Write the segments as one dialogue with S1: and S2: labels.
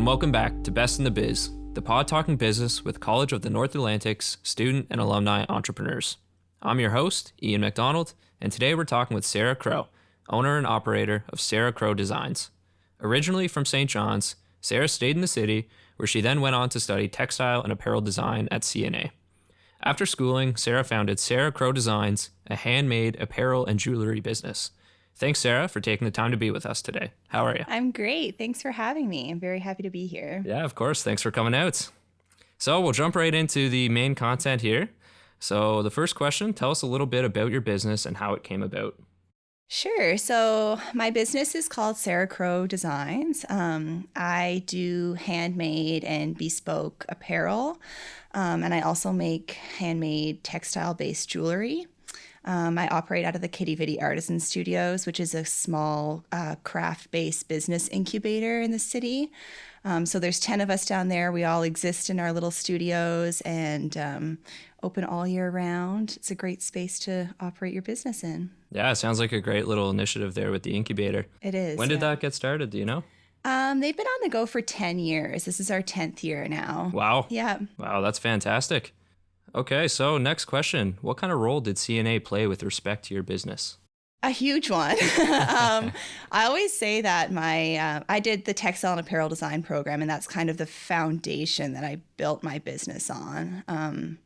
S1: and welcome back to Best in the Biz, the pod talking business with College of the North Atlantic's student and alumni entrepreneurs. I'm your host, Ian MacDonald, and today we're talking with Sarah Crowe, owner and operator of Sarah Crowe Designs. Originally from St. John's, Sarah stayed in the city, where she then went on to study Textile and Apparel Design at CNA. After schooling, Sarah founded Sarah Crowe Designs, a handmade apparel and jewelry business. Thanks, Sarah, for taking the time to be with us today. How are you?
S2: I'm great. Thanks for having me. I'm very happy to be here.
S1: Yeah, of course. Thanks for coming out. So we'll jump right into the main content here. So the first question, tell us a little bit about your business and how it came about.
S2: Sure. So my business is called Sarah Crowe Designs. I do handmade and bespoke apparel, and I also make handmade textile-based jewelry. I operate out of the Vidi Artistian Studios, which is a small craft-based business incubator in the city. So there's 10 of us down there. We all exist in our little studios and open all year round. It's a great space to operate your business in.
S1: Yeah, it sounds like a great little initiative there with the incubator.
S2: It is.
S1: When did that get started? Do you know?
S2: They've been on the go for 10 years. This is our 10th year now.
S1: Wow.
S2: Yeah.
S1: Wow, that's fantastic. Okay, so next question. What kind of role did CNA play with respect to your business?
S2: A huge one. I always say that I did the Textile and Apparel Design program, and that's kind of the foundation that I built my business on.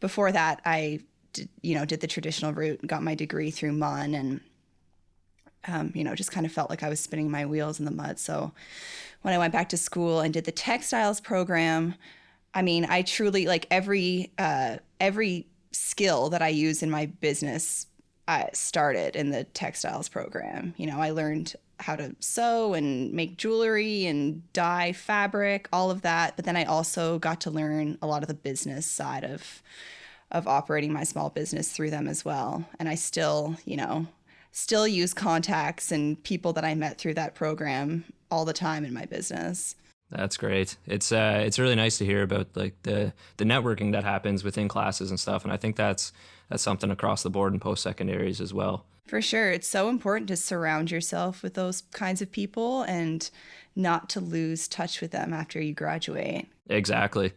S2: Before that, I did the traditional route and got my degree through MUN, and just kind of felt like I was spinning my wheels in the mud. So when I went back to school and did the textiles program, I truly, like, every skill that I use in my business started in the textiles program. I learned how to sew and make jewelry and dye fabric, all of that. But then I also got to learn a lot of the business side of operating my small business through them as well. And I still use contacts and people that I met through that program all the time in my business.
S1: That's great. It's really nice to hear about like the networking that happens within classes and stuff. And I think that's something across the board in post-secondaries as well. For
S2: sure. It's so important to surround yourself with those kinds of people and not to lose touch with them after you graduate.
S1: Exactly.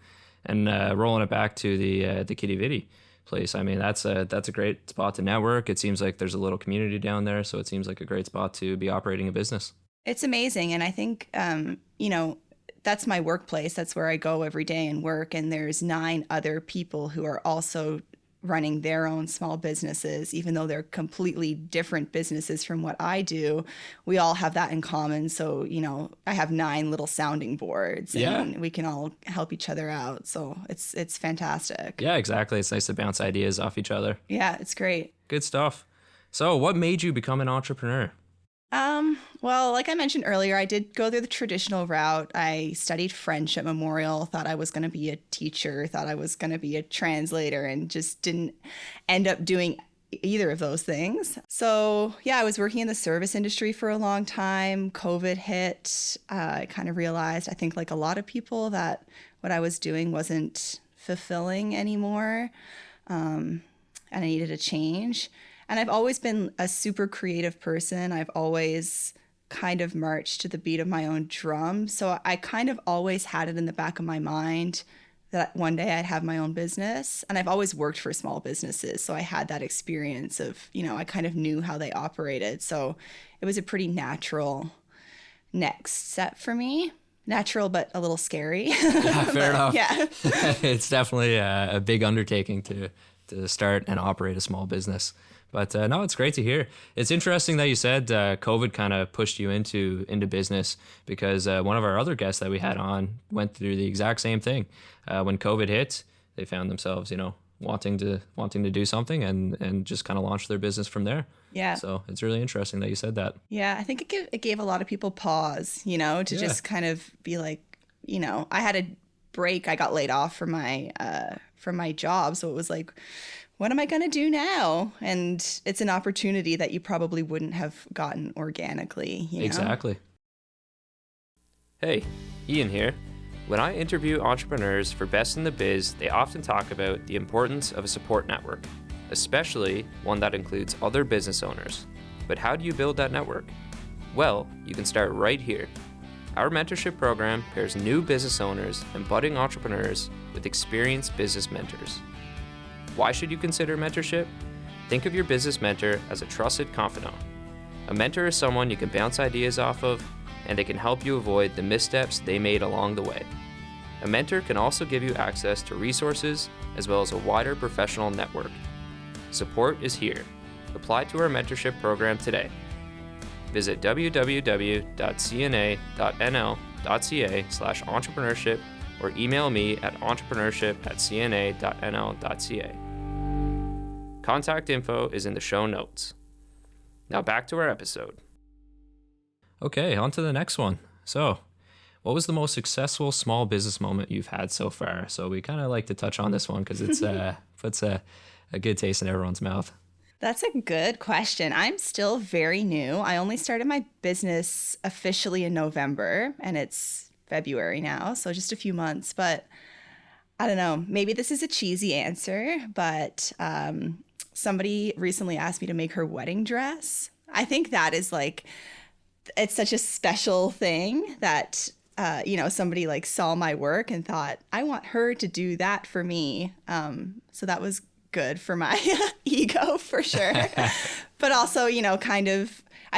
S1: And rolling it back to the Quidi Vidi place, that's a great spot to network. It seems like there's a little community down there, so it seems like a great spot to be operating a business.
S2: It's amazing. And I think, that's my workplace. That's where I go every day and work. And there's 9 other people who are also running their own small businesses, even though they're completely different businesses from what I do. We all have that in common. So, I have 9 little sounding boards and we can all help each other out. So it's fantastic.
S1: Yeah, exactly. It's nice to bounce ideas off each other.
S2: Yeah, it's great.
S1: Good stuff. So what made you become an entrepreneur?
S2: Well, like I mentioned earlier, I did go through the traditional route. I studied French at Memorial, thought I was going to be a teacher, thought I was going to be a translator, and just didn't end up doing either of those things. So yeah, I was working in the service industry for a long time. COVID hit. I kind of realized, I think like a lot of people, that what I was doing wasn't fulfilling anymore. And I needed a change. And I've always been a super creative person. I've always kind of marched to the beat of my own drum. So I kind of always had it in the back of my mind that one day I'd have my own business. And I've always worked for small businesses. So I had that experience of, I kind of knew how they operated. So it was a pretty natural next step for me. Natural, but a little scary.
S1: Yeah, fair enough.
S2: Yeah.
S1: It's definitely a big undertaking to start and operate a small business. But no, it's great to hear. It's interesting that you said COVID kind of pushed you into business, because one of our other guests that we had on went through the exact same thing. When COVID hit, they found themselves, wanting to do something and just kind of launch their business from there.
S2: Yeah.
S1: So it's really interesting that you said that.
S2: Yeah, I think it gave a lot of people pause, to just kind of be like, I had a break. I got laid off from my job, so it was like, what am I going to do now? And it's an opportunity that you probably wouldn't have gotten organically.
S1: Exactly. Hey, Ian here. When I interview entrepreneurs for Best in the Biz, they often talk about the importance of a support network, especially one that includes other business owners. But how do you build that network? Well, you can start right here. Our mentorship program pairs new business owners and budding entrepreneurs with experienced business mentors. Why should you consider mentorship? Think of your business mentor as a trusted confidant. A mentor is someone you can bounce ideas off of, and they can help you avoid the missteps they made along the way. A mentor can also give you access to resources as well as a wider professional network. Support is here. Apply to our mentorship program today. Visit www.cna.nl.ca/entrepreneurship or email me at entrepreneurship@cna.nl.ca. Contact info is in the show notes. Now back to our episode. Okay, on to the next one. So, what was the most successful small business moment you've had so far? So we kind of like to touch on this one because it's puts a good taste in everyone's mouth.
S2: That's a good question. I'm still very new. I only started my business officially in November, and it's February now, so just a few months. But I don't know, maybe this is a cheesy answer, but somebody recently asked me to make her wedding dress. I think that is like, it's such a special thing that, somebody like saw my work and thought, I want her to do that for me. So that was good for my ego for sure. But also, I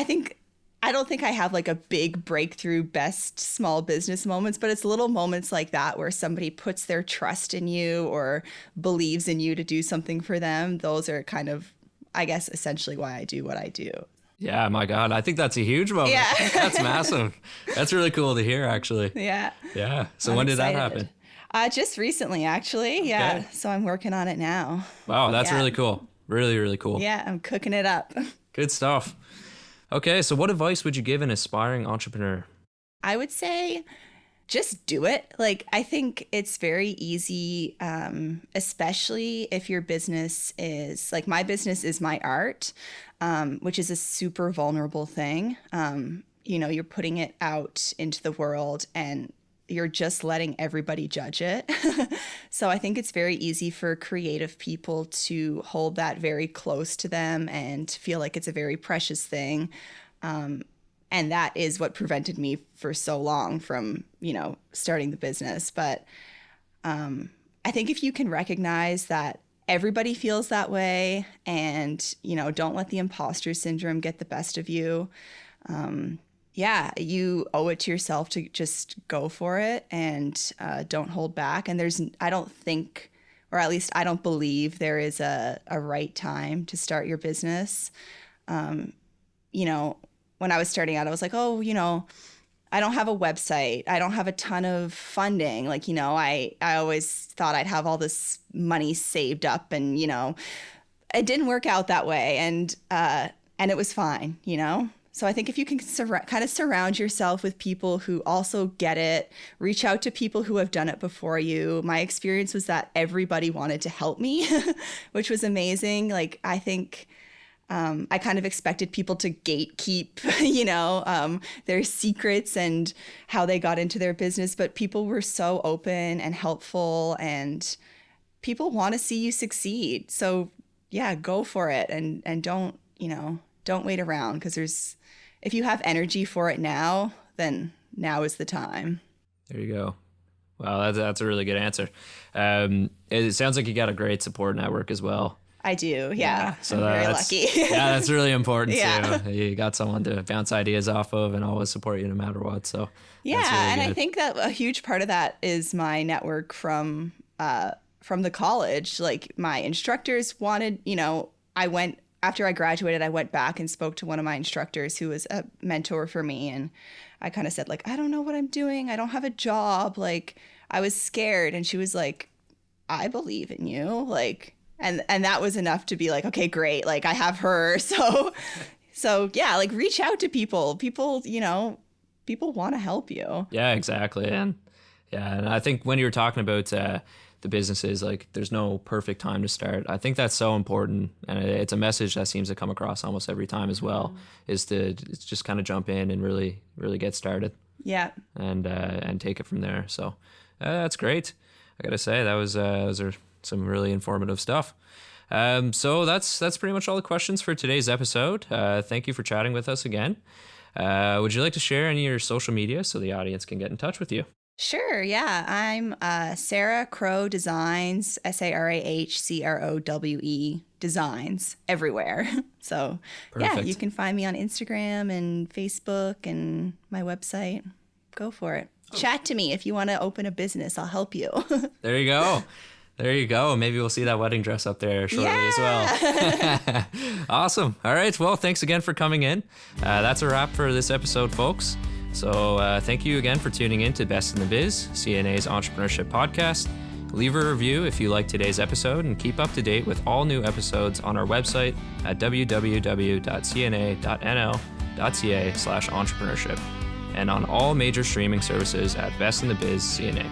S2: don't think I have like a big breakthrough best small business moments, but it's little moments like that where somebody puts their trust in you or believes in you to do something for them. Those are kind of, I guess, essentially why I do what I do.
S1: Yeah, my God. I think that's a huge moment.
S2: Yeah.
S1: That's massive. That's really cool to hear, actually.
S2: Yeah.
S1: Yeah. So when did that happen?
S2: Just recently, actually. Yeah. Okay. So I'm working on it now.
S1: Wow, that's really cool. Really, really cool.
S2: Yeah, I'm cooking it up.
S1: Good stuff. Okay, so what advice would you give an aspiring entrepreneur?
S2: I would say just do it. Like, I think it's very easy, especially if your business is, like my business is my art, which is a super vulnerable thing. You're putting it out into the world and you're just letting everybody judge it. So I think it's very easy for creative people to hold that very close to them and feel like it's a very precious thing. And that is what prevented me for so long from, starting the business. But I think if you can recognize that everybody feels that way and, don't let the imposter syndrome get the best of you, you owe it to yourself to just go for it and don't hold back. And I don't think, or at least I don't believe there is a right time to start your business. When I was starting out, I was like, I don't have a website. I don't have a ton of funding. Like, I always thought I'd have all this money saved up and, it didn't work out that way. And it was fine, So I think if you can kind of surround yourself with people who also get it, reach out to people who have done it before you. My experience was that everybody wanted to help me, which was amazing. Like, I think I kind of expected people to gatekeep, their secrets and how they got into their business. But people were so open and helpful and people want to see you succeed. So yeah, go for it and don't wait around because if you have energy for it now, then now is the time. There
S1: you go. Wow, that's a really good answer. It sounds like you got a great support network as well.
S2: I do, yeah. So I'm very lucky.
S1: Yeah, that's really important too. You got someone to bounce ideas off of and always support you no matter what. So
S2: yeah, really and good. I think that a huge part of that is my network from the college. Like my instructors wanted, after I graduated, I went back and spoke to one of my instructors who was a mentor for me. And I kind of said, like, I don't know what I'm doing. I don't have a job. Like, I was scared. And she was like, I believe in you. Like, and that was enough to be like, okay, great. Like, I have her. So yeah, like reach out to people. People want to help you.
S1: Yeah, exactly. And I think when you were talking about the businesses, like there's no perfect time to start. I think that's so important, and it's a message that seems to come across almost every time as well. Is to just kind of jump in and really get started.
S2: Yeah.
S1: And take it from there. So that's great. I gotta say those are some really informative stuff. So that's pretty much all the questions for today's episode. Thank you for chatting with us again. Would you like to share any of your social media so the audience can get in touch with you?
S2: Sure, yeah. I'm Sarah Crowe Designs, SarahCrowe Designs, everywhere. So,
S1: Perfect.
S2: Yeah, you can find me on Instagram and Facebook and my website. Go for it. Chat to me if you want to open a business. I'll help you.
S1: There you go. There you go. Maybe we'll see that wedding dress up there shortly as well. Awesome. All right. Well, thanks again for coming in. That's a wrap for this episode, folks. So thank you again for tuning in to Best in the Biz, CNA's entrepreneurship podcast. Leave a review if you like today's episode, and keep up to date with all new episodes on our website at www.cna.nl.ca/entrepreneurship and on all major streaming services at Best in the Biz CNA.